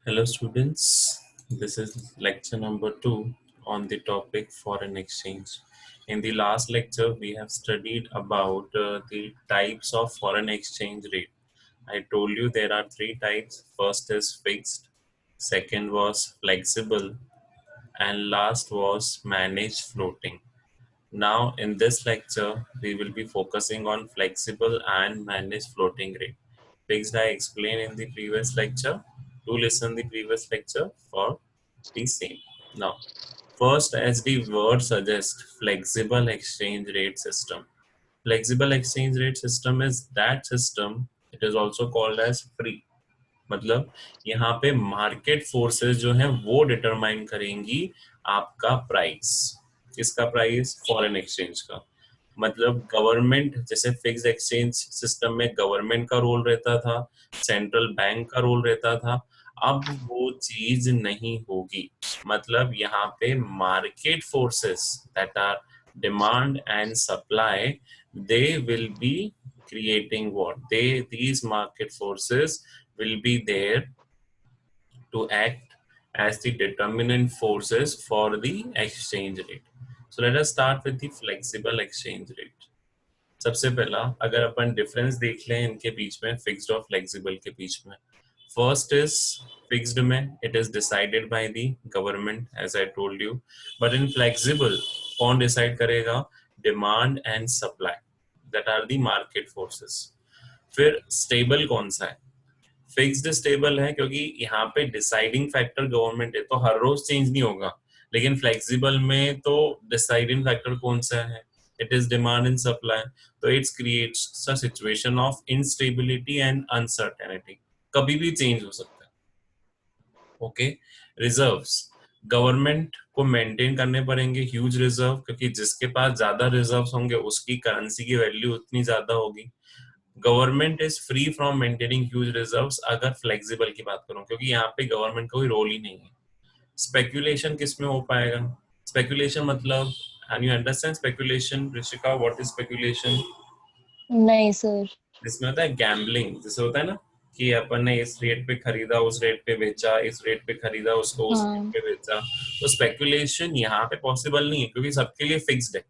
Hello students, this is lecture number 2 on the topic foreign exchange. In the last lecture, we have studied about the types of foreign exchange rate. I told you there are three types. First is fixed, second was flexible, and last was managed floating. Now in this lecture, we will be focusing on flexible and managed floating rate. Fixed I explained in the previous lecture. Do listen the previous lecture for the same. Now, first as the word suggests, flexible exchange rate system. Flexible exchange rate system is that system, it is also called as free. मतलब यहाँ पे market forces जो हैं वो determine करेंगी आपका price. किसका price? Foreign exchange का। मतलब गवर्नमेंट, जैसे फिक्स एक्सचेंज सिस्टम में गवर्नमेंट का रोल रहता था, सेंट्रल बैंक का रोल रहता था, अब वो चीज नहीं होगी। मतलब यहाँ पे market forces that are demand and supply, they will be creating what these market forces will be there to act as the determinant forces for the exchange rate. So let us start with the flexible exchange rate. सबसे पहला अगर अपन difference देख लें इनके बीच में, fixed और flexible के बीच में, फर्स्ट इज फिक्स्ड में it is decided by the government as I told you, but in flexible कौन डिसाइड करेगा? Demand and supply, that are the market forces. फिर स्टेबल कौन सा है? फिक्स्ड स्टेबल है क्योंकि यहाँ पे डिसाइडिंग फैक्टर गवर्नमेंट है, तो हर रोज चेंज नहीं होगा। लेकिन फ्लेक्सिबल में तो डिसाइडिंग फैक्टर कौन सा है? It is demand and supply. तो it's creates a situation of instability and uncertainty, कभी भी चेंज हो सकता है। ओके। रिजर्व्स, गवर्नमेंट को मेंटेन करने पड़ेंगे ह्यूज रिजर्व, क्योंकि जिसके पास ज्यादा रिजर्व्स होंगे उसकी करेंसी की वैल्यू उतनी ज्यादा होगी। Government is free from maintaining huge reserves अगर फ्लेक्सिबल की बात करूं, क्योंकि यहाँ पे गवर्नमेंट का कोई रोल ही नहीं है। स्पेकुलेशन किस में हो पाएगा? स्पेकुलेशन मतलब, and you understand speculation Rishika? What is speculation? नहीं सर। जिसमें होता है गैम्बलिंग, जैसे होता है ना कि अपन ने इस रेट पे खरीदा, उस रेट पे बेचा, इस रेट पे खरीदा, उसको उस रेट हाँ। पे बेचा। तो स्पेकुलेशन यहाँ पे पॉसिबल नहीं है क्योंकि सबके लिए फिक्स्ड है।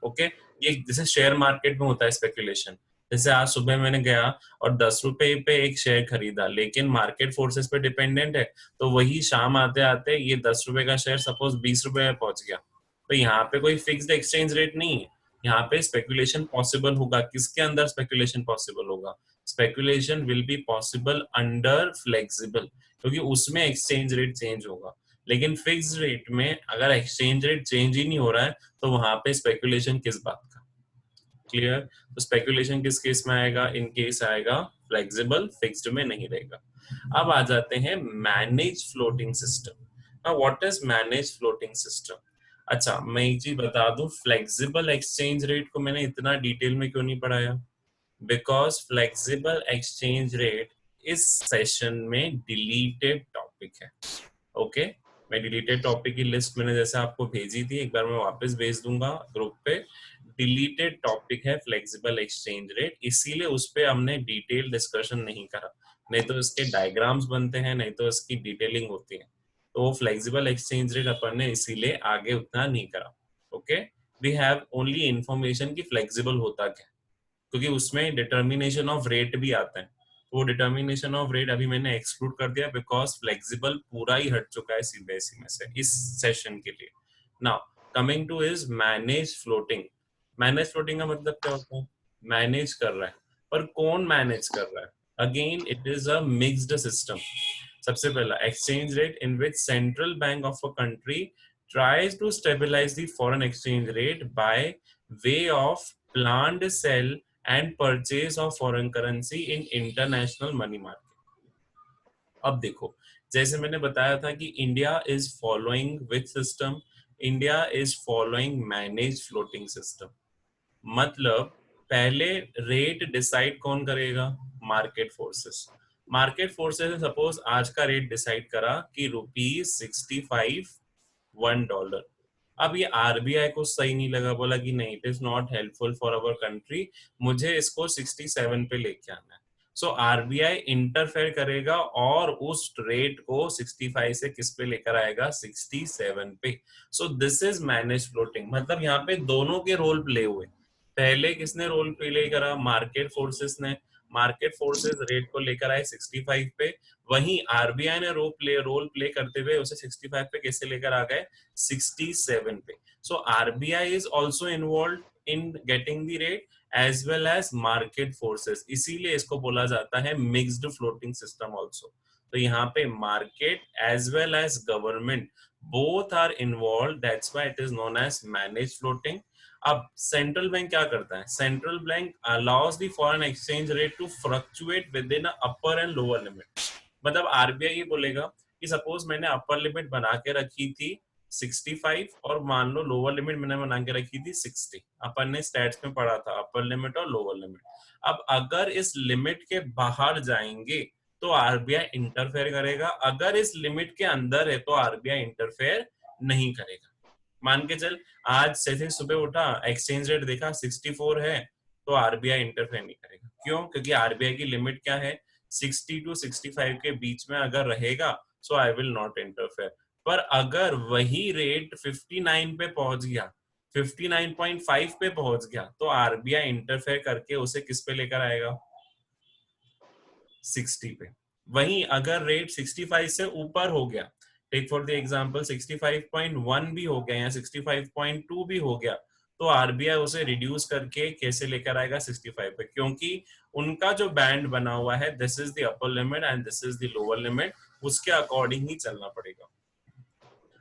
ओके। ये जैसे शेयर मार्केट में होता है स्पेकुलेशन, जैसे आज सुबह मैंने गया और 10 रुपए पे एक शेयर खरीदा, लेकिन मार्केट फोर्सेस पे डिपेंडेंट है, तो वही शाम आते आते ये 10 रुपए का शेयर सपोज 20 रुपए में पहुंच गया। तो यहाँ पे कोई फिक्स्ड एक्सचेंज रेट नहीं है। यहाँ पे स्पेकुलेशन पॉसिबल होगा। किसके अंदर स्पेकुलेशन पॉसिबल होगा? Speculation will be possible under flexible, क्योंकि उसमें एक्सचेंज रेट चेंज होगा। लेकिन फिक्स्ड रेट में अगर एक्सचेंज रेट चेंज ही नहीं हो रहा है तो वहां पे स्पेकुलेशन किस बात का? क्लियर? तो स्पेकुलेशन किस केस में आएगा? इन केस आएगा फ्लेक्सिबल, फिक्स्ड में नहीं रहेगा। अब आ जाते हैं manage floating system. Now what is manage floating system? अच्छा, मैं एक चीज बता दूं, फ्लेक्सिबल एक्सचेंज रेट को मैंने इतना डिटेल में क्यों नहीं पढ़ाया? बिकॉज फ्लेक्सिबल एक्सचेंज रेट इस सेशन में डिलीटेड टॉपिक है। ओके। मैं डिलीटेड टॉपिक की लिस्ट मैंने जैसे आपको भेजी थी, एक बार मैं वापस भेज दूंगा ग्रुप पे। डिलीटेड टॉपिक है फ्लेक्सिबल एक्सचेंज रेट, इसीलिए उस पे हमने डिटेल डिस्कशन नहीं करा। नहीं तो इसके डायग्राम्स बनते हैं, नहीं तो इसकी डिटेलिंग होती है। तो वो फ्लेक्सिबल एक्सचेंज रेट अपन ने इसीलिए आगे उतना नहीं करा। Okay. We have only information कि फ्लेक्सिबल होता क्या, क्योंकि उसमें डिटर्मिनेशन ऑफ रेट भी आता है। तो वो डिटर्मिनेशन ऑफ रेट अभी मैंने एक्सक्लूड कर दिया, बिकॉज फ्लेक्सिबल पूरा ही हट चुका है सीबीएसई में से इस सेशन के लिए। Now coming two is manage floating. Manage floating का मतलब क्या होता है? मैनेज कर रहा है, पर कौन मैनेज कर रहा है? Again it is a mixed system. सबसे पहला, exchange rate in which central bank of a country tries to stabilize the foreign exchange rate by way of planned sell and purchase of foreign currency in international money market। अब देखो, जैसे मैंने बताया था कि India is following which system? India is following manage floating system. मतलब पहले rate decide कौन करेगा? Market forces. मार्केट फोर्सेस ने सपोज आज का रेट डिसाइड करा कि ₹65 $1। अब ये आरबीआई को सही नहीं लगा, बोला कि नहीं, it is not helpful for our country, मुझे इसको 67 पे लेके आना है। सो आरबीआई इंटरफेयर करेगा और उस रेट को 65 से किस पे लेकर आएगा, 67 पे। So this is manage floating. मतलब यहाँ पे दोनों के रोल प्ले हुए। पहले किसने रोल प्ले करा, मार्केट फोर्सेस ने। मार्केट फोर्सेस रेट को लेकर आए 65 पे, वहीं आरबीआई ने रोल प्ले करते हुए उसे 65 पे कैसे लेकर आ गए, 67 पे। So RBI is also involve in getting the rate as well as market forces, इसीलिए इसको बोला जाता है मिक्स्ड फ्लोटिंग सिस्टम ऑल्सो। तो यहाँ पे market as well as government both are involve, that's why it is known as manage floating. अब central bank क्या करता है, central bank allows the foreign exchange rate to fluctuate within upper and lower limit. मतलब RBI ये बोलेगा कि suppose मैंने upper limit बना के रखी थी 65 और मान लो लोअर लिमिट मैंने बना के रखी थी 60। अपन ने स्टैट्स में पढ़ा था अपर लिमिट और लोअर लिमिट। अब अगर इस लिमिट के बाहर जाएंगे तो आरबीआई इंटरफेयर करेगा, अगर इस लिमिट के अंदर है तो आरबीआई इंटरफेयर नहीं करेगा। मान के चल आज जैसे सुबह उठा एक्सचेंज रेट देखा 64 है, तो आरबीआई इंटरफेयर नहीं करेगा। क्यों? क्योंकि आरबीआई की लिमिट क्या है, 60 टू 65 के बीच में अगर रहेगा सो आई विल नॉट इंटरफेयर। पर अगर वही रेट 59 पे पहुंच गया, 59.5 पे पहुंच गया, तो आरबीआई इंटरफेयर करके उसे किस पे लेकर आएगा, 60 पे। वहीं अगर रेट 65 से ऊपर हो गया, टेक फॉर द एग्जांपल 65.1 भी हो गया या 65.2 भी हो गया, तो आरबीआई उसे रिड्यूस करके कैसे लेकर आएगा, 65 पे। क्योंकि उनका जो बैंड बना हुआ है, this is the upper limit and this is the lower limit, उसके अकॉर्डिंग ही चलना पड़ेगा।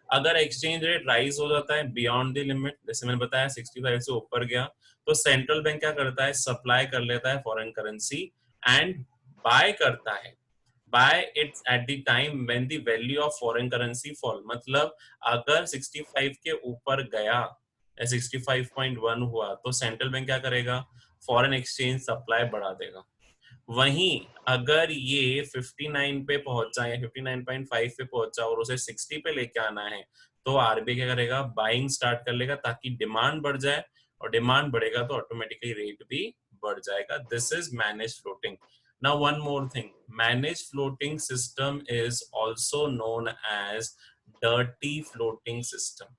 अगर एक्सचेंज रेट राइज हो जाता है बियॉन्ड द लिमिट, जैसे मैंने बताया 65 से ऊपर गया, तो सेंट्रल बैंक क्या करता है, सप्लाई कर लेता है फॉरेन करेंसी एंड बाय करता है, buy it at the time when the value of foreign currency fall। मतलब अगर 65 के ऊपर गया, 65.1 हुआ, तो सेंट्रल बैंक क्या करेगा, फॉरेन एक्सचेंज सप्लाई बढ़ा देगा। वहीं अगर ये 59 पे पहुंचा या 59.5 पे पहुंचा और उसे 60 पे लेके आना है, तो आरबीआई क्या करेगा, बाइंग स्टार्ट कर लेगा ताकि डिमांड बढ़ जाए, और डिमांड बढ़ेगा तो ऑटोमेटिकली रेट भी बढ़ जाएगा। This is manage floating. Now one more thing, manage floating system is also known as dirty floating system.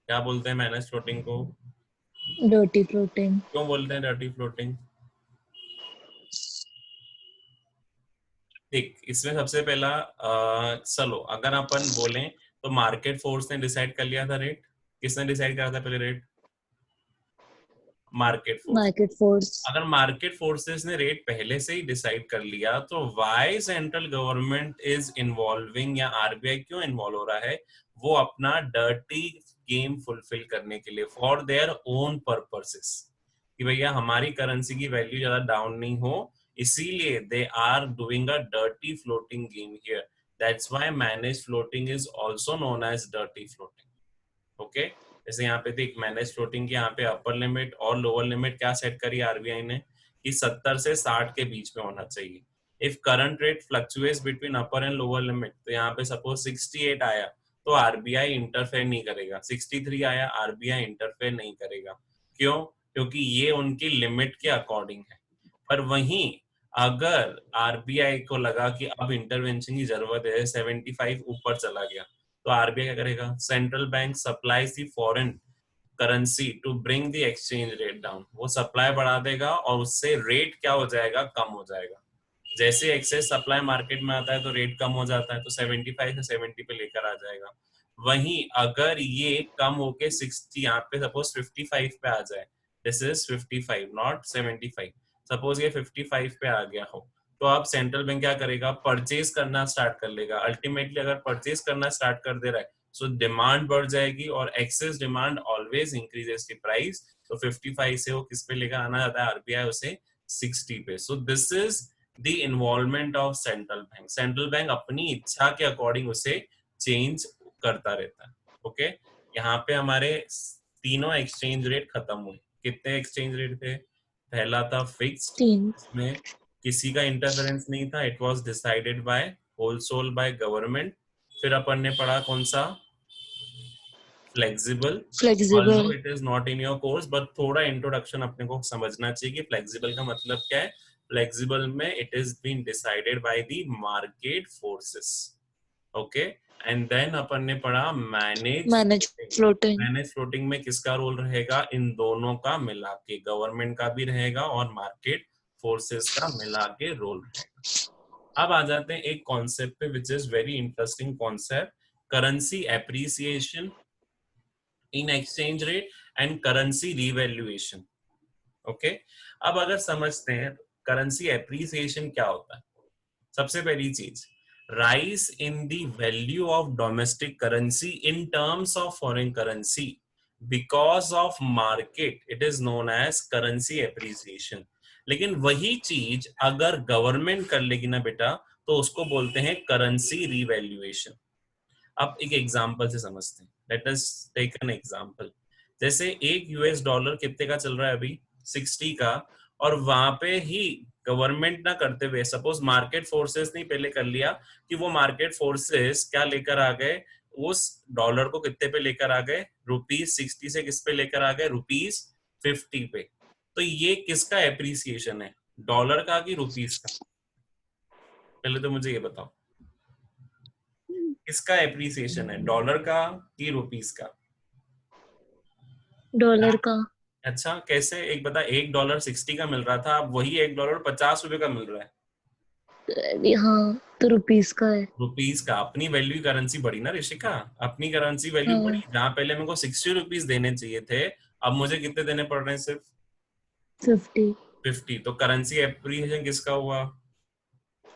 क्या बोलते हैं मैनेज फ्लोटिंग को, Dirty floating. क्यों बोलते हैं डर्टी फ्लोटिंग? ठीक, इसमें सबसे पहला चलो अगर अपन बोलें तो मार्केट फोर्स ने डिसाइड कर लिया था रेट। किसने डिसाइड करा था पहले rate, market force. Market force. अगर मार्केट फोर्सेस ने रेट पहले से ही डिसाइड कर लिया, तो why central government is involving, या आरबीआई क्यों इन्वॉल्व हो रहा है, वो अपना डर्टी गेम फुलफिल करने के लिए, फॉर देयर ओन पर्पसेस, कि भैया हमारी करेंसी की वैल्यू ज्यादा डाउन नहीं हो, इसीलिए they are doing a dirty floating game here. That's why manage floating is also known as dirty floating. Okay, जैसे यहाँ पे थी मैनेज फ्लोटिंग की, यहाँ पे अपर लिमिट और लोअर लिमिट क्या सेट करी आरबीआई ने, कि 70 से 60 के बीच में होना चाहिए। If current rate fluctuates between upper and lower limit, तो यहाँ पे सपोज 68 आया तो आरबीआई इंटरफेयर नहीं करेगा, 63 आया आरबीआई इंटरफेयर नहीं करेगा। क्यों? क्योंकि ये उनकी लिमिट के अकॉर्डिंग है। पर वहीं अगर आरबीआई को लगा कि अब इंटरवेंशन की जरूरत है, 75 ऊपर चला गया, तो आरबीआई क्या करेगा, central bank supplies the foreign currency to bring the exchange rate down. वो सप्लाई बढ़ा देगा और उससे रेट क्या हो जाएगा, कम हो जाएगा। जैसे एक्सेस सप्लाई मार्केट में आता है तो रेट कम हो जाता है, तो 75 से 70 पे लेकर आ जाएगा। वहीं अगर ये कम होके 60, यहाँ पे सपोज 55 पे आ जाए, दिस इज 55 नॉट 75, सपोज ये 55 पे आ गया हो, तो अब सेंट्रल बैंक क्या करेगा, परचेज करना स्टार्ट कर लेगा। अल्टीमेटली अगर परचेज करना स्टार्ट कर दे रहा है, सो डिमांड बढ़ जाएगी, और excess demand always increases the price. तो 55 से वो किस पे लेकर आना चाहता है आरबीआई, उसे 60 पे। So this is the involvement of central bank. Central bank अपनी इच्छा के अकॉर्डिंग उसे चेंज करता रहता है। ओके, यहाँ पे हमारे तीनों एक्सचेंज रेट खत्म हुए। कितने एक्सचेंज रेट थे? पहला था फिक्स्ड, Teen. इसमें किसी का इंटरफेरेंस नहीं था, इट वाज डिसाइडेड बाय होलसोल बाय गवर्नमेंट। फिर अपन ने पढ़ा कौन सा, flexible. Although Flexible. It is not in your course, but थोड़ा इंट्रोडक्शन अपने को समझना चाहिए कि फ्लेक्सिबल का मतलब क्या है। फ्लेक्सिबल में it is been decided by the market forces. Okay, and then अपन ने पढ़ा manage manage floating. Floating. Manage floating में किसका रोल रहेगा? इन दोनों का मिला के, गवर्नमेंट का भी रहेगा और मार्केट फोर्सेस का मिला के रोल रहेगा. अब आ जाते हैं एक कॉन्सेप्ट पे which is very interesting concept, currency appreciation in exchange rate and currency revaluation. Okay, अब अगर समझते हैं करेंसी एप्रिसिएशन क्या होता है. सबसे पहली चीज, rise in the value of domestic currency in terms of foreign currency because of market, it is known as currency appreciation. लेकिन वही चीज अगर गवर्नमेंट कर लेगी ना बेटा, तो उसको बोलते हैं करेंसी रिवैल्यूएशन. अब एक एग्जांपल से समझते हैं. Let us take an example. जैसे एक यूएस डॉलर कितने का चल रहा है अभी? 60 का. और वहां पे ही गवर्नमेंट ना करते हुए सपोज मार्केट फोर्सेस ने पहले कर लिया कि वो मार्केट फोर्सेस क्या लेकर आ गए, उस डॉलर को कितने पे लेकर आ गए? ₹60 से किस पे लेकर आ गए? ₹50 पे. तो ये किसका एप्रिसिएशन है, डॉलर का कि रुपीस का? पहले तो मुझे ये बताओ, किसका एप्रिसिएशन है, डॉलर का कि रुपीस का? डॉलर का. अच्छा, कैसे? एक बता. $1 60 का मिल रहा था, अब वही $1 ₹50 का मिल रहा है. हाँ, तो रुपीस का है. रुपीस का. अपनी वैल्यू करेंसी बढ़ी ना ऋषिका, अपनी करेंसी वैल्यू बढ़ी. हाँ, जहां पहले मेरे को ₹60 देने चाहिए थे, अब मुझे कितने देने पड़ रहे हैं? सिर्फ 50. 50. तो करेंसी एप्रिसिएशन किसका हुआ?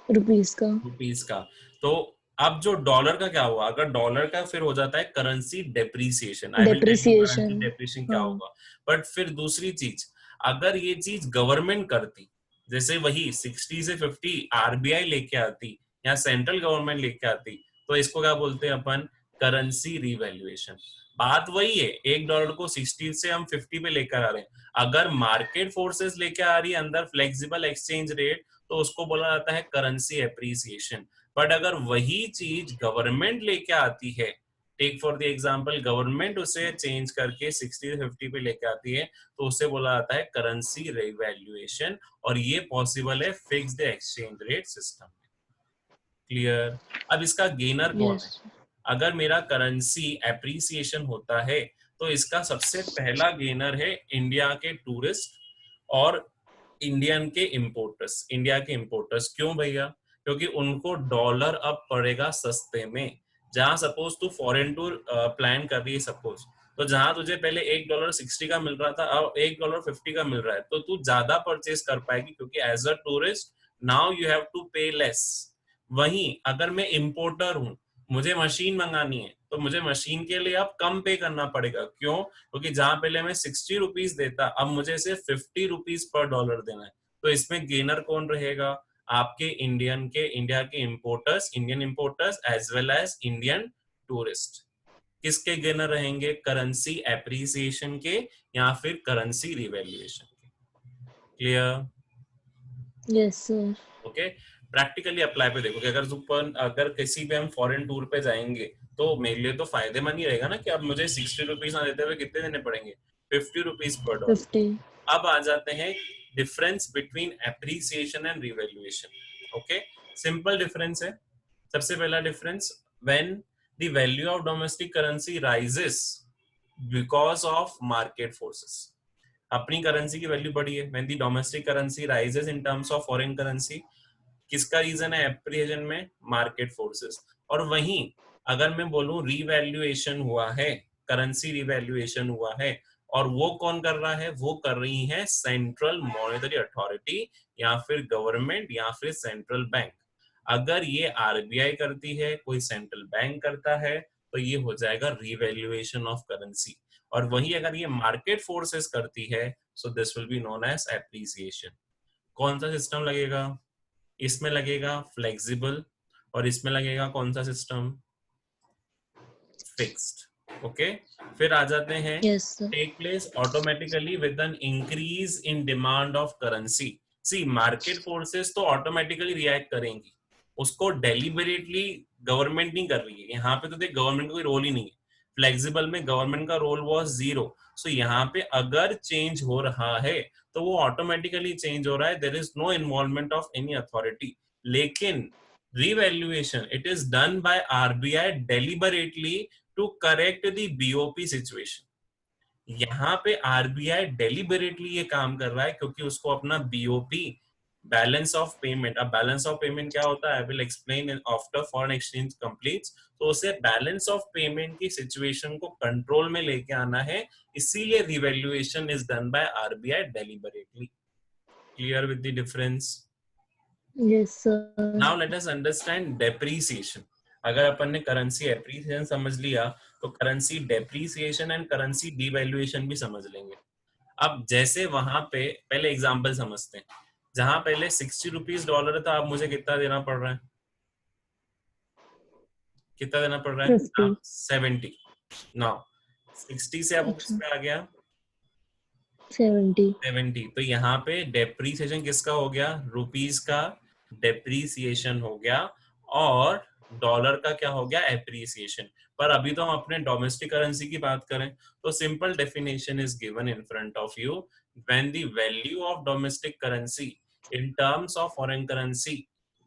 रुपीस का. रुपीस का. तो अब जो डॉलर का क्या हुआ? अगर डॉलर का फिर हो जाता है currency depreciation. I will tell you currency depreciation. Depreciation क्या हाँ. होगा. बट फिर दूसरी चीज, अगर ये चीज गवर्नमेंट करती, जैसे वही 60 से 50 आरबीआई लेके आती या सेंट्रल गवर्नमेंट लेके आती, तो इसको क्या बोलते हैं अपन? Currency revaluation. बात वही है, $1 को 60 से हम 50 पे लेकर आ रहे हैं. अगर मार्केट फोर्सेस लेके आ रही है अंदर फ्लेक्सिबल एक्सचेंज रेट, तो उसको बोला जाता है करेंसी एप्रिसिएशन. बट अगर वही चीज गवर्नमेंट लेके आती है, take for the example, government उसे चेंज करके 60 से 50 पे लेके आती है, तो उसे बोला जाता है करेंसी रिवैल्यूएशन. और ये पॉसिबल है fixed exchange rate system. Clear? अब इसका गेनर कौन है? यस. अगर मेरा करेंसी एप्रिसिएशन होता है, तो इसका सबसे पहला गेनर है इंडिया के टूरिस्ट और इंडिया के इंपोर्टर्स. क्यों भैया? क्योंकि उनको डॉलर अब पड़ेगा सस्ते में. जहां सपोज तू फॉरेन टूर प्लान कर रही है सपोज, तो जहां तुझे पहले $1 60 का मिल रहा था, अब $1 50 का मिल रहा है, तो तू ज्यादा परचेज कर पाएगी, क्योंकि as a tourist now you have to pay less. वहीं अगर मैं इंपोर्टर हूँ, मुझे मशीन मंगानी है, तो मुझे मशीन के लिए अब कम पे करना पड़ेगा. क्यों? क्योंकि जहां पहले मैं ₹60 देता, अब मुझे सिर्फ ₹50 पर डॉलर देना है. तो इसमें गेनर कौन रहेगा? आपके इंडिया के importers, Indian importers as well as Indian tourist. किसके गेनर रहेंगे? करेंसी एप्रिसिएशन के या फिर करेंसी रिवैल्यूएशन के. Clear? Yes sir. Okay. Practically apply पे देखो कि अगर किसी भी हम फॉरेन टूर पे जाएंगे, तो मेरे लिए तो फायदेमंद ही रहेगा ना कि अब मुझे ₹60 ना देते हुए कितने देने पड़ेंगे? ₹50 पर डॉलर. 50. अब आ जाते हैं difference between appreciation and revaluation. Okay, simple difference है. सबसे पहला difference, when the value of domestic currency rises because of market forces. अपनी करेंसी की वैल्यू बढ़ी है, when the domestic currency rises in terms of foreign currency. किसका reason है appreciation में? Market forces. और वहीं अगर मैं बोलूं रिवैल्यूएशन हुआ है, करेंसी रिवैल्यूएशन हुआ है, और वो कौन कर रहा है? वो कर रही है सेंट्रल मॉनेटरी अथॉरिटी या फिर गवर्नमेंट या फिर सेंट्रल बैंक. अगर ये आरबीआई करती है, कोई सेंट्रल बैंक करता है, तो ये हो जाएगा रिवैल्यूएशन ऑफ करेंसी. और वही अगर ये मार्केट फोर्सेस करती है, so this will be known as appreciation. कौन सा सिस्टम लगेगा? इसमें लगेगा फ्लेक्सिबल, और इसमें लगेगा कौन सा सिस्टम? फिक्स्ड. ओके. फिर आ जाते हैं, yes sir. Take place automatically with an increase in demand of currency. See, market forces तो ऑटोमेटिकली रिएक्ट करेंगी, उसको डेलिबरेटली गवर्नमेंट नहीं कर रही है. यहाँ पे तो देख, गवर्नमेंट का कोई रोल ही नहीं है. फ्लेक्सिबल में गवर्नमेंट का रोल वाज 0। सो यहाँ पे अगर चेंज हो रहा है तो वो ऑटोमेटिकली चेंज हो रहा है, there is no involvement of any authority. लेकिन revaluation it is done by RBI deliberately to correct the BOP situation. यहाँ पे आरबीआई डेलिबरेटली ये काम कर रहा है क्योंकि उसको अपना बीओपी, बैलेंस ऑफ पेमेंट, अब बैलेंस ऑफ पेमेंट क्या होता है I will explain after foreign exchange completes. तो उसे बैलेंस ऑफ पेमेंट की सिचुएशन को कंट्रोल में लेके आना है, इसीलिए revaluation is done by RBI deliberately. Clear with the difference? Yes, sir. Now let us understand depreciation. अगर अपन ने करेंसी एप्रिसिएशन समझ लिया तो currency depreciation and currency devaluation भी समझ लेंगे। अब जैसे वहां पे पहले एग्जांपल समझते हैं, जहां पहले 60 रुपीज डॉलर था, अब मुझे कितना देना पड़ रहा है? कितना देना पड़ रहा है? 50. 70। नाउ 60 से अब किस अच्छा, पे आ गया? 70. 70। तो यहाँ पे डेप्रीसिएशन किसका हो गया? रुपीस का डेप्रीसिएशन हो गया, और डॉलर का क्या हो गया? एप्रिसिएशन। पर अभी तो हम अपने डोमेस्टिक करेंसी की बात करें तो simple definition is given in front of you. When the value of domestic currency in terms of foreign currency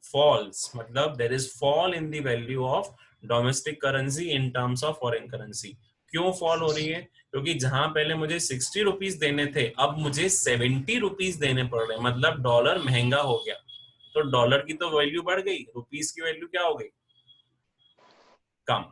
falls, मतलब there is fall in the value of domestic currency in terms of foreign currency. क्यों fall हो रही है? क्योंकि जहां पहले मुझे 60 rupees देने थे, अब मुझे 70 रुपीज देने पड़ रहे हैं, मतलब डॉलर महंगा हो गया। तो डॉलर की तो वैल्यू बढ़ गई, रुपीस की वैल्यू क्या हो गई? कम।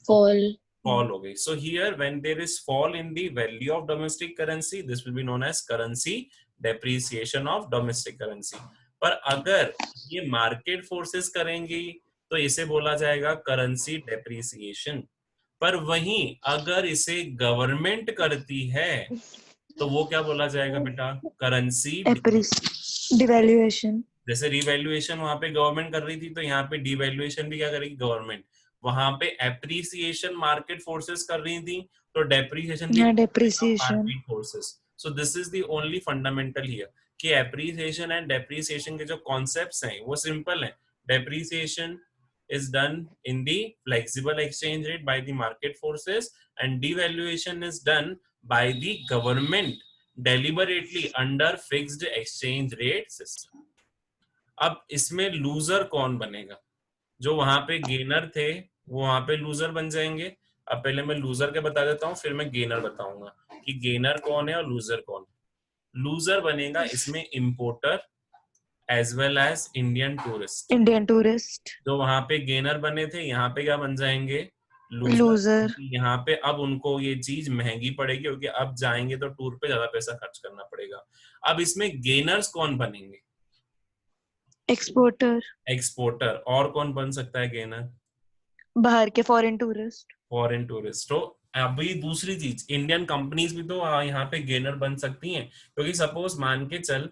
Fall. फॉल हो गई। So here when there is fall in the value of domestic currency, this will be known as currency depreciation of domestic currency. पर अगर ये मार्केट फोर्सेस करेंगी तो इसे बोला जाएगा करेंसी डेप्रिसिएशन। पर वहीं अगर इसे गवर्नमेंट करती है तो वो क्या बोला जाएगा बेटा? करेंसी। डिवैल्यूएशन. जैसे रिवैल्यूएशन वहां पे गवर्नमेंट कर रही थी, तो यहाँ पे डिवैल्यूएशन भी क्या करेगी? गवर्नमेंट। वहां पे एप्रिसिएशन मार्केट फोर्सेस कर रही थी, तो डेप्रिसिएशन भी हाँ, depreciation. Market forces. So this is the only fundamental here कि एप्रिसिएशन एंड डेप्रिसिएशन के जो कॉन्सेप्ट्स हैं वो सिंपल है। Depreciation is done in the flexible exchange rate by the market forces, and devaluation is done by the government deliberately under fixed exchange rate system. अब इसमें loser कौन बनेगा? जो वहां पे गेनर थे वो वहां पे लूजर बन जाएंगे। अब पहले मैं लूजर के बता देता हूँ, फिर मैं गेनर बताऊंगा कि गेनर कौन है और लूजर कौन है। लूजर बनेगा इसमें importer as well as Indian tourist. Indian tourist. जो वहां पे गेनर बने थे, यहाँ पे क्या बन जाएंगे? लूजर। लूजर. यहाँ पे अब उनको ये चीज महंगी पड़ेगी क्योंकि अब जाएंगे तो टूर पे ज्यादा पैसा खर्च करना पड़ेगा। अब इसमें गेनर्स कौन बनेंगे? एक्सपोर्टर. एक्सपोर्टर। और कौन बन सकता है गेनर? बाहर के फॉरेन टूरिस्ट. Foreign tourist. तो अभी दूसरी चीज, इंडियन कंपनीज भी तो यहाँ पे गेनर बन सकती हैं, क्योंकि सपोज मान के चल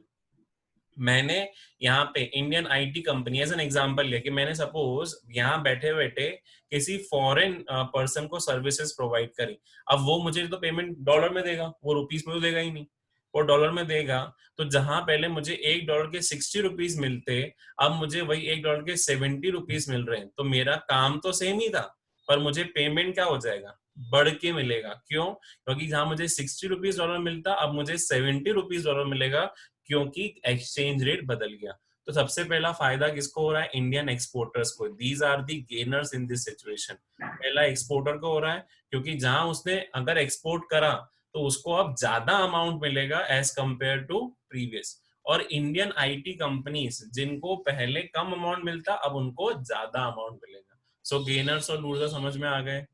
मैंने यहाँ पे Indian IT company as an example लिया कि मैंने सपोज यहाँ बैठे बैठे किसी फॉरेन पर्सन को सर्विसेज प्रोवाइड करी। अब वो मुझे तो पेमेंट डॉलर में देगा, वो रुपीस में तो देगा ही नहीं, वो डॉलर में देगा। तो जहां पहले मुझे $1 के 60 रुपीज मिलते, अब मुझे वही $1 के 70 रुपीज मिल रहे हैं। तो मेरा काम तो सेम ही था, पर मुझे पेमेंट क्या हो जाएगा? बढ़ के मिलेगा। क्यों? क्योंकि जहां मुझे 60 रुपीज डॉलर मिलता, अब मुझे 70 रुपीज डॉलर मिलेगा, क्योंकि एक्सचेंज रेट बदल गया। तो सबसे पहला फायदा किसको हो रहा है? इंडियन एक्सपोर्टर्स को। These are the gainers in this situation. पहला एक्सपोर्टर को हो रहा है, क्योंकि जहां उसने अगर एक्सपोर्ट करा तो उसको अब ज्यादा अमाउंट मिलेगा एज कंपेयर टू प्रीवियस। और इंडियन आईटी कंपनीज जिनको पहले कम अमाउंट मिलता, अब उनको ज्यादा अमाउंट मिलेगा। सो गेनर्स और लूजर समझ में आ गए?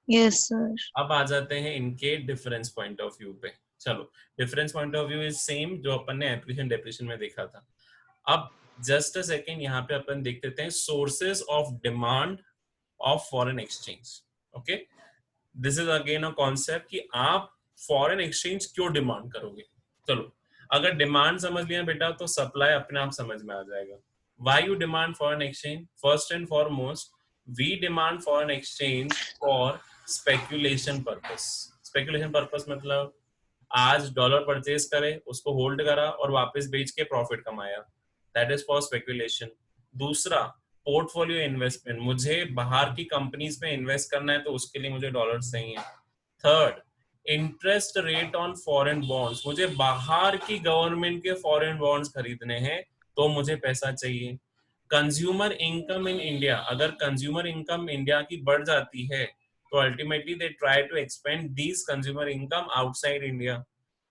Yes sir. अब आ जाते हैं इनके डिफरेंस पॉइंट ऑफ व्यू पे। चलो, difference point of view is same जो अपन ने एप्रिसिएशन डेप्रिसिएशन में देखा था। अब जस्ट अ सेकेंड, यहाँ पे अपन देख लेते हैं sources of demand of foreign exchange. Okay, this is again a concept कि आप फॉरेन एक्सचेंज क्यों डिमांड करोगे। चलो, अगर डिमांड समझ लिया बेटा तो सप्लाई अपने आप समझ में आ जाएगा। Why you demand foreign exchange? First and foremost, we demand foreign exchange for speculation purpose. Speculation purpose मतलब आज डॉलर परचेज करे, उसको होल्ड करा और वापस बेच के प्रॉफिट कमाया, दैट इज फॉर स्पेक्यूलेशन। दूसरा, पोर्टफोलियो इन्वेस्टमेंट, मुझे बाहर की कंपनीज में इन्वेस्ट करना है तो उसके लिए मुझे डॉलर्स चाहिए। Third, interest rate on foreign bonds, मुझे बाहर की गवर्नमेंट के फॉरेन बॉन्ड्स खरीदने हैं तो मुझे पैसा चाहिए। कंज्यूमर इनकम इन इंडिया, अगर कंज्यूमर इनकम इंडिया की बढ़ जाती है तो ultimately they try to expend this consumer income outside India.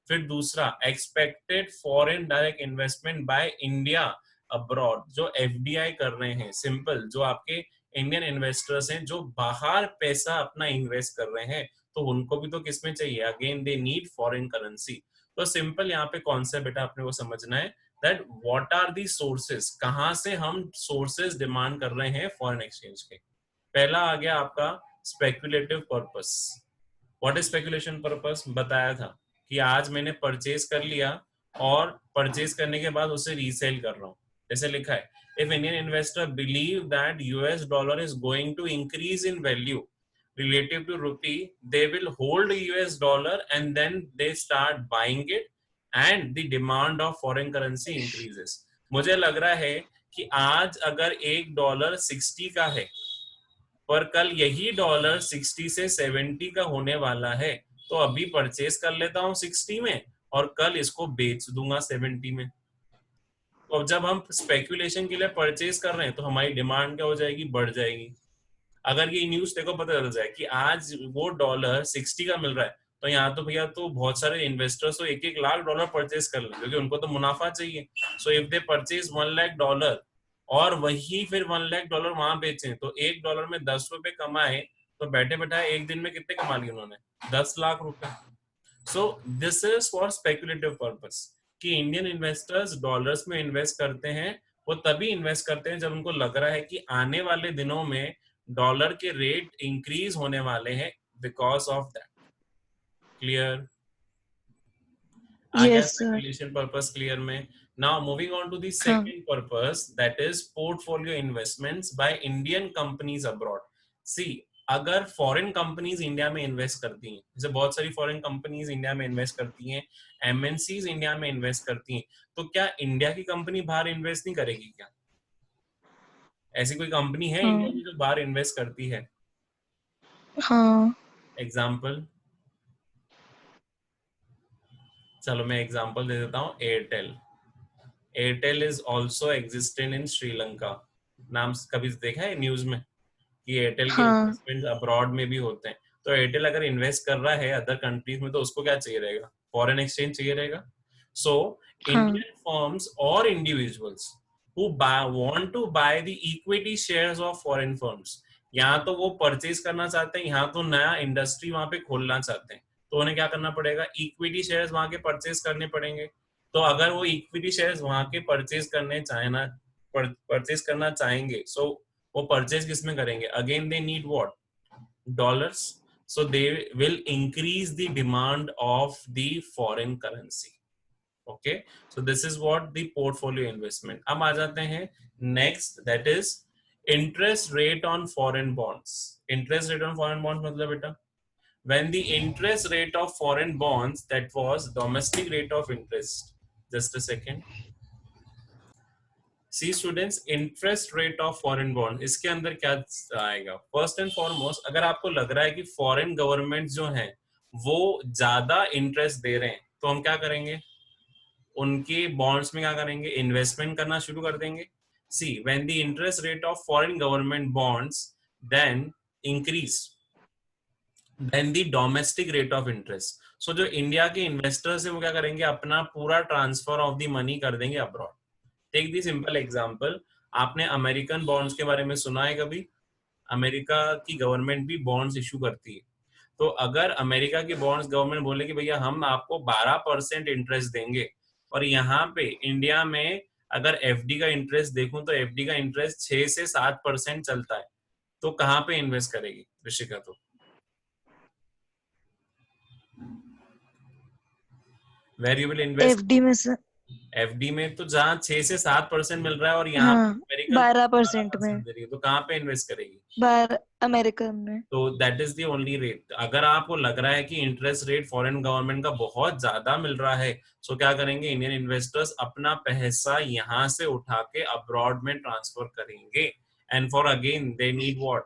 फिर दूसरा, expected foreign direct investment by India abroad, जो एफडीआई कर रहे हैं, सिंपल, जो आपके इंडियन इन्वेस्टर्स हैं जो बाहर पैसा अपना इन्वेस्ट कर रहे हैं, तो उनको भी तो किसमें चाहिए, again they need foreign currency. तो सिंपल यहाँ पे कॉन्सेप्ट बेटा अपने को समझना है that what are the sources, कहाँ से हम सोर्सेस डिमांड कर रहे हैं फॉरेन एक्सचेंज के। पहला आ गया आपका speculative purpose. What is speculation purpose, बताया था कि आज मैंने परचेज कर लिया और परचेज करने के बाद उसे रीसेल कर रहा हूँ। जैसे लिखा है, if Indian investor believe that US dollar is going to increase in value relative to rupee, they will hold US dollar and then they start buying it and the demand of foreign currency increases। मुझे लग रहा है कि आज अगर एक dollar 60 का है पर कल यही डॉलर 60 से 70 का होने वाला है, तो अभी परचेज कर लेता हूँ 60 में और कल इसको बेच दूंगा 70 में। तो अब जब हम स्पेकुलेशन के लिए परचेज कर रहे हैं तो हमारी डिमांड क्या हो जाएगी, बढ़ जाएगी। अगर ये न्यूज देखो पता चल जाए कि आज वो डॉलर 60 का मिल रहा है, तो यहाँ तो भैया तो बहुत सारे इन्वेस्टर्स तो 1-1 लाख डॉलर परचेज कर लेंगे क्योंकि उनको तो मुनाफा चाहिए। सो if they purchase 1 lakh dollar और वही फिर 1 लाख डॉलर वहां बेचे, तो एक डॉलर में 10 रुपए कमाए, तो बैठे बैठे एक दिन में कितने कमा लिए उन्होंने, 10 लाख रुपए। So this is for speculative purpose कि इंडियन इन्वेस्टर्स डॉलर्स में इन्वेस्ट करते हैं। वो तभी इन्वेस्ट करते हैं जब उनको लग रहा है कि आने वाले दिनों में डॉलर के रेट इंक्रीज होने वाले हैं बिकॉज ऑफ दैट। क्लियर आ गया yes sir. Speculation purpose clear में। Now moving on to the हाँ second purpose, that is portfolio investments by Indian companies abroad. See, अगर फॉरेन कंपनीज इंडिया में इन्वेस्ट करती हैं, जैसे बहुत सारी फॉरेन कंपनीज इंडिया में इन्वेस्ट करती हैं, एमएनसीज इंडिया में इन्वेस्ट करती हैं, तो क्या इंडिया की कंपनी बाहर इन्वेस्ट नहीं करेगी क्या? ऐसी कोई कंपनी है इंडिया हाँ में जो बाहर इन्वेस्ट करती है? हाँ। एग्जाम्पल, चलो मैं एग्जांपल दे देता हूँ, Airtel. Airtel is also existent in Sri Lanka. नाम कभी देखा है न्यूज में कि एयरटेल के हाँ इन्वेस्टमेंट अब्रॉड में भी होते हैं? तो एयरटेल अगर इन्वेस्ट कर रहा है अदर कंट्रीज में तो उसको क्या चाहिए रहेगा, फॉरेन एक्सचेंज चाहिए रहेगा। सो हाँ। इंडियन फर्म्स और individuals who want to buy the equity shares of foreign firms, यहाँ तो वो परचेज करना चाहते हैं, यहाँ तो नया इंडस्ट्री वहां पे खोलना चाहते हैं, तो उन्हें क्या करना पड़ेगा, इक्विटी शेयर्स वहां के परचेज करने पड़ेंगे। तो अगर वो इक्विटी शेयर्स वहां के परचेज करना चाहेंगे, सो वो परचेज किस में करेंगे, again they need what, dollars. So they will increase the demand of the foreign currency. Okay, so this is what the portfolio investment. अब आ जाते हैं next, that is interest rate on foreign bonds. Interest rate on foreign bonds मतलब बेटा, when the interest rate of foreign bonds, that was domestic rate of interest, just a second, see students, interest rate of foreign bond, इसके अंदर क्या आएगा, first and foremost अगर आपको लग रहा है कि फॉरेन गवर्नमेंट जो है वो ज्यादा इंटरेस्ट दे रहे हैं, तो हम क्या करेंगे, उनके बॉन्ड्स में क्या करेंगे, इन्वेस्टमेंट करना शुरू कर देंगे। See, when the interest rate of foreign government bonds then increase then the domestic rate of interest. So जो इंडिया के इन्वेस्टर्स है वो क्या करेंगे, अपना पूरा ट्रांसफर ऑफ द मनी कर देंगे abroad. Take the simple example, आपने अमेरिकन बॉन्ड्स के बारे में सुना है कभी? अमेरिका की गवर्नमेंट भी बॉन्ड्स इशू करती है। तो अगर अमेरिका की बॉन्ड्स गवर्नमेंट बोले कि भैया हम आपको 12% इंटरेस्ट देंगे, और यहाँ पे इंडिया में अगर एफडी का इंटरेस्ट देखूं तो एफडी का इंटरेस्ट 6 से 7% चलता है, तो कहाँ पे इन्वेस्ट करेगी ऋषिका? तो where you will invest, FD में से। एफडी में तो जहाँ 6 से 7% मिल रहा है और यहाँ पे हाँ, अमेरिकन 12% में। 12% दे रही है, तो कहाँ पे इन्वेस्ट करेगी? बार अमेरिकन में। तो that is the only rate. अगर आपको लग रहा है कि इंटरेस्ट रेट फॉरेन गवर्नमेंट का बहुत ज्यादा मिल रहा है, सो क्या करेंगे, इंडियन इन्वेस्टर्स अपना पैसा यहाँ से उठा के अब्रॉड में ट्रांसफर करेंगे and for again they need what,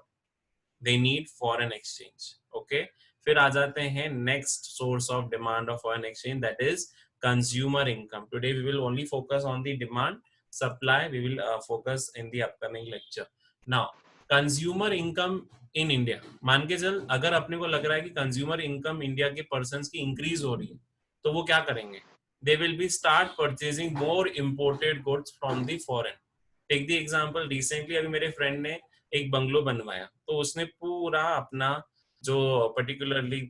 they need foreign exchange. Okay, फिर आ जाते हैं next source of demand of foreign exchange, that is consumer income. Today we will only focus on the demand, supply we will focus in the upcoming lecture. Now consumer income in India, मान के चल अगर अपने को लग रहा है कि कंज्यूमर इनकम इंडिया के पर्सन्स की इंक्रीज हो रही है, तो वो क्या करेंगे, they will be start purchasing more imported goods from the foreign. Take the example, recently अभी मेरे फ्रेंड ने एक बंगलो बनवाया, तो उसने पूरा अपना जो पर्टिकुलरली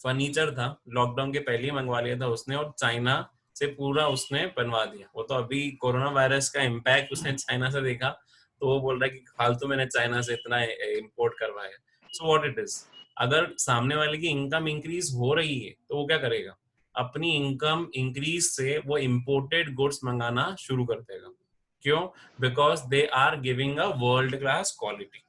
फर्नीचर था लॉकडाउन के पहले ही मंगवा लिया था उसने, और चाइना से पूरा उसने बनवा दिया. वो तो अभी कोरोना वायरस का इम्पैक्ट उसने चाइना से देखा, तो वो बोल रहा है कि फालतू मैंने चाइना से इतना इम्पोर्ट करवाया. सो व्हाट इट इज, अगर सामने वाले की इनकम इंक्रीज हो रही है तो वो क्या करेगा, अपनी इनकम इंक्रीज से वो इम्पोर्टेड गुड्स मंगाना शुरू कर देगा. क्यों, because they are giving a world class quality.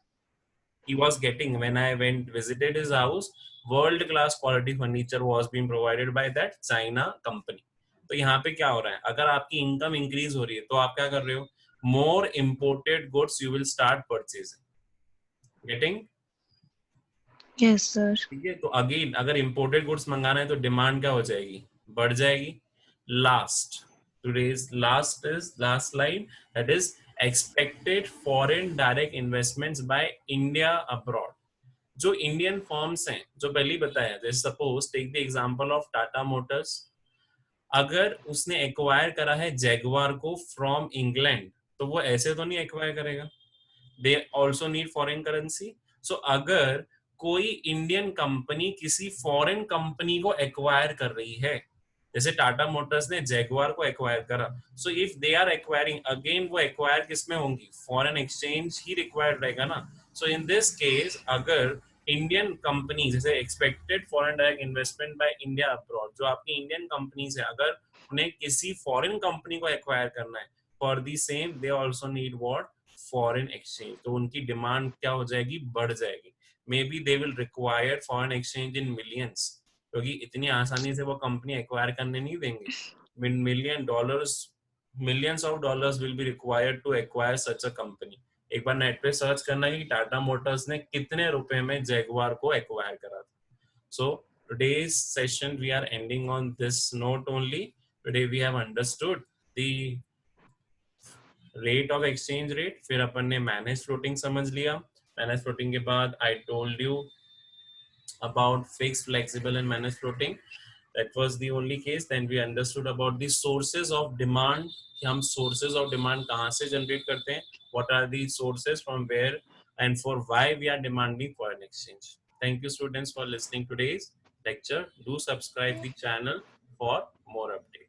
He was getting, when I went visited his house, world class quality furniture was being provided by that China company. तो यहाँ पे क्या हो रहा है, अगर आपकी इनकम इंक्रीज हो रही है तो आप क्या कर रहे हो, more imported goods you will start purchasing, getting. Yes sir. ठीक है, तो अगेन अगर इम्पोर्टेड गुड्स मंगाना है तो डिमांड क्या हो जाएगी, बढ़ जाएगी. Last, today's last slide, that is expected foreign direct investments by India abroad. जो इंडियन फॉर्म्स हैं जो पहले ही बताया, जैसे suppose take the example of Tata motors, अगर उसने एक्वायर करा है जैगवार को फ्रॉम इंग्लैंड, तो वो ऐसे तो नहीं एक्वायर करेगा, they also need foreign currency. So अगर कोई इंडियन कंपनी किसी फॉरेन कंपनी को एक्वायर कर रही है, जैसे टाटा मोटर्स ने जैगवार को एक्वायर करा, so if they are acquiring again, वो एक्वायर किसमें होंगी, फॉरेन एक्सचेंज ही रिक्वायर्ड रहेगा ना. सो इन दिस केस अगर इंडियन कंपनी, जैसे expected foreign direct investment by India abroad, जो आपकी इंडियन कंपनीज है, अगर उन्हें किसी फॉरेन कंपनी को एक्वायर करना है for the same, they also need what, foreign exchange. तो उनकी डिमांड क्या हो जाएगी, बढ़ जाएगी. May be they will require foreign exchange in millions, क्योंकि इतनी आसानी से वो कंपनी एक्वायर करने नहीं देंगे. Million dollars, millions of dollars will be required to acquire such a company. एक बार नेट पे सर्च करना कि टाटा मोटर्स ने कितने रुपए में जैगवार को एक्वायर करा था. सो today's session we are ending on this note only. Today we have understood the rate of exchange rate, फिर अपन ने मैनेज फ्लोटिंग समझ लिया. मैनेज फ्लोटिंग के बाद आई told you about fixed, flexible and managed floating. That was the only case. Then we understood about the sources of demand, कि हम sources of demand कहाँ से generate करते हैं, what are the sources from where and for why we are demanding foreign exchange. Thank you students for listening today's lecture. Do subscribe the channel for more updates.